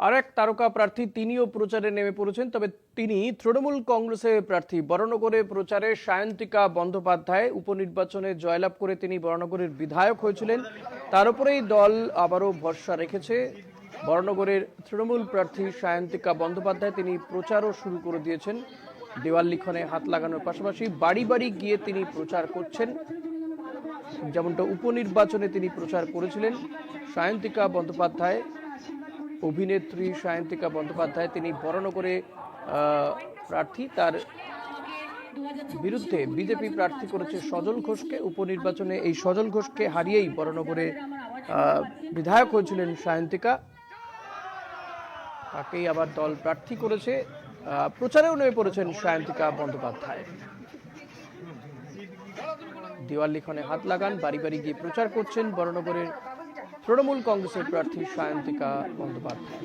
আরেক তারকা প্রার্থী তিনিও প্রচারে নেমে পড়েছেন, তবে তিনি তৃণমূল কংগ্রেসের প্রার্থী। বরানগরে প্রচারে সায়ন্তিকা বন্দ্যোপাধ্যায় উপনির্বাচনে জয়লাভ করে তিনি বরানগরের বিধায়ক হয়েছিলেন। তার উপরেই দল আবারও ভরসা রেখেছে। বরানগরের তৃণমূল প্রার্থী সায়ন্তিকা বন্দ্যোপাধ্যায় তিনি প্রচারও শুরু করে দিয়েছেন। দেওয়াল লিখনে হাত লাগানোর পাশাপাশি বাড়ি বাড়ি গিয়ে তিনি প্রচার করছেন, যেমনটা উপনির্বাচনে তিনি প্রচার করেছিলেন। সায়ন্তিকা বন্দ্যোপাধ্যায়, অভিনেত্রী সায়ন্তিকা বন্দ্যোপাধ্যায় তিনি বরানগরে প্রার্থী। তার বিরুদ্ধে বিজেপি প্রার্থী করেছে সজল ঘোষকে। উপনির্বাচনে এই সজল ঘোষকে হারিয়েই বরানগরে বিধায়ক হয়েছিলেন সায়ন্তিকা। তাকেই আবার দল প্রার্থী করেছে। প্রচারেও নেমে পড়েছেন সায়ন্তিকা বন্দ্যোপাধ্যায়। দেওয়াল লিখনে হাত লাগান, বাড়ি বাড়ি গিয়ে প্রচার করছেন বরানগরের তৃণমূল কংগ্রেসের প্রার্থী সায়ন্তিকা বন্দ্যোপাধ্যায়।